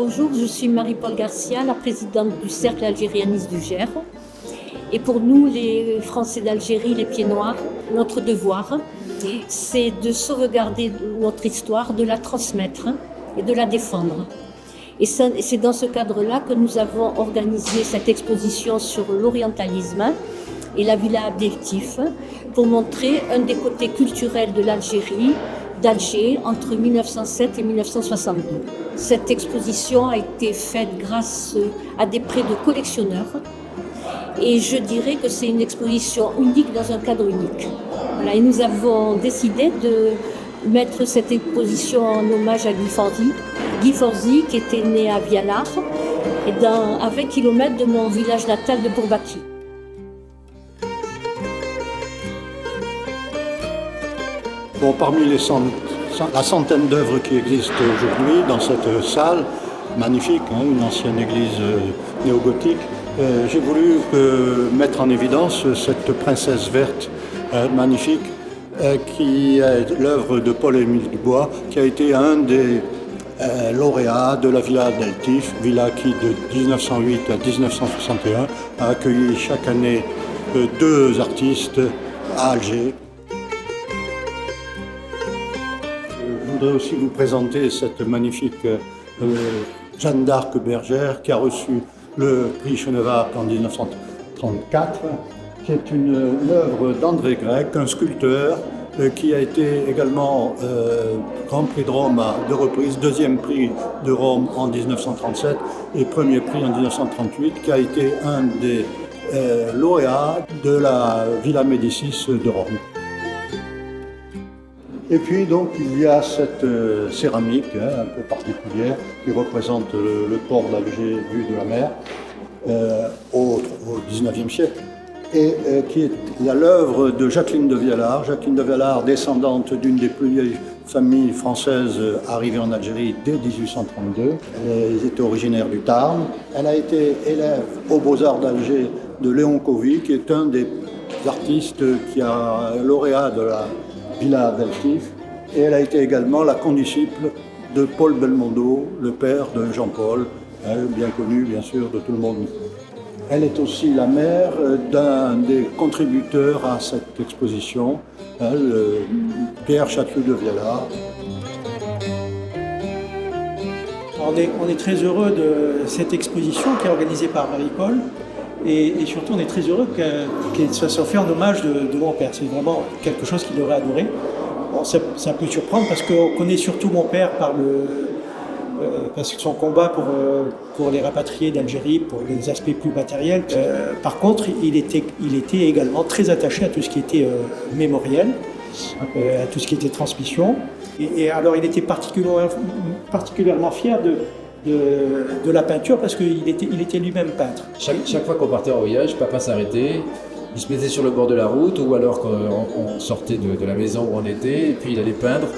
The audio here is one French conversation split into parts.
Bonjour, je suis Marie-Paul Garcia, la présidente du Cercle algérianiste du Gers. Et pour nous, les Français d'Algérie, les Pieds Noirs, notre devoir, c'est de sauvegarder notre histoire, de la transmettre et de la défendre. Et c'est dans ce cadre-là que nous avons organisé cette exposition sur l'orientalisme et la Villa Abdeltif pour montrer un des côtés culturels de l'Algérie, d'Alger, entre 1907 et 1962. Cette exposition a été faite grâce à des prêts de collectionneurs et je dirais que c'est une exposition unique dans un cadre unique. Voilà, et nous avons décidé de mettre cette exposition en hommage à Guy Forzi. Guy Forzi qui était né à Vialard, et à 20 km de mon village natal de Bourbaki. Bon, parmi la centaine d'œuvres qui existent aujourd'hui dans cette salle magnifique, une ancienne église néo-gothique, j'ai voulu mettre en évidence cette princesse verte magnifique qui est l'œuvre de Paul-Émile Dubois, qui a été un des lauréats de la Villa Abdeltif, villa qui de 1908 à 1961 a accueilli chaque année deux artistes à Alger. Je voudrais aussi vous présenter cette magnifique Jeanne d'Arc bergère qui a reçu le prix Chenevac en 1934, qui est une œuvre d'André Grec, un sculpteur qui a été également Grand Prix de Rome à deux reprises, deuxième prix de Rome en 1937 et premier prix en 1938, qui a été un des lauréats de la Villa Médicis de Rome. Et puis donc il y a cette céramique un peu particulière qui représente le port d'Alger vu de la mer au XIXe siècle et qui est l'œuvre de Jacqueline de Vialard. Jacqueline de Vialard, descendante d'une des plus vieilles familles françaises arrivées en Algérie dès 1832. Ils étaient originaires du Tarn. Elle a été élève aux Beaux-Arts d'Alger de Léon Covy, qui est un des artistes qui a lauréat de la Villa Abdeltif, et elle a été également la condisciple de Paul Belmondo, le père de Jean-Paul, bien connu bien sûr de tout le monde. Elle est aussi la mère d'un des contributeurs à cette exposition, Pierre Châtelus de Vialard. On est très heureux de cette exposition qui est organisée par Marie-Paul. Et surtout, on est très heureux qu'elle soit fait en hommage de mon père. C'est vraiment quelque chose qu'il aurait adoré. Bon, ça peut surprendre parce qu'on connaît surtout mon père parce que son combat pour les rapatriés d'Algérie, pour les aspects plus matériels. Par contre, il était également très attaché à tout ce qui était mémoriel, à tout ce qui était transmission. Et alors, il était particulièrement fier de la peinture parce qu'il était lui-même peintre. Chaque fois qu'on partait en voyage, papa s'arrêtait, il se mettait sur le bord de la route ou alors quand on sortait de la maison où on était et puis il allait peindre.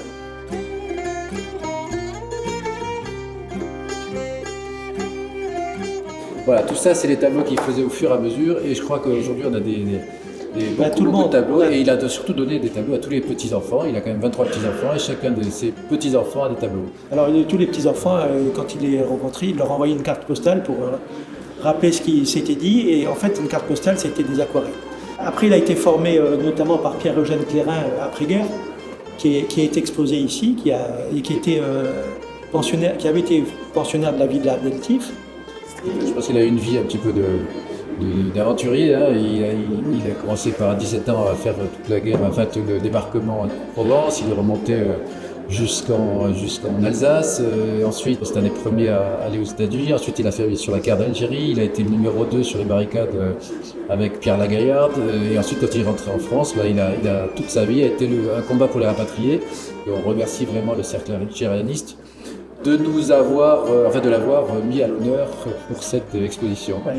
Voilà, tout ça c'est les tableaux qu'il faisait au fur et à mesure et je crois qu'aujourd'hui on a beaucoup de tableaux et il a surtout donné des tableaux à tous les petits-enfants. Il a quand même 23 petits-enfants et chacun de ses petits-enfants a des tableaux. Alors tous les petits-enfants, quand il les rencontrait, il leur envoyait une carte postale pour rappeler ce qui s'était dit et en fait une carte postale c'était des aquarelles. Après il a été formé notamment par Pierre-Eugène Clérin après-guerre qui a été exposé ici, qui avait été pensionnaire de la Villa Abdeltif. Je pense qu'il a eu une vie un petit peu d'aventurier. Hein. Il a commencé par 17 ans à faire toute la guerre, enfin tout le débarquement en Provence. Il est remonté jusqu'en Alsace. Ensuite, c'était un des premiers à aller aux États-Unis. Ensuite, il a fait sur la guerre d'Algérie. Il a été le numéro 2 sur les barricades avec Pierre Lagaillarde. Et ensuite, quand il est rentré en France, il a toute sa vie a été un combat pour les rapatriés. Et on remercie vraiment le Cercle algérianiste de l'avoir mis à l'honneur pour cette exposition. Ouais.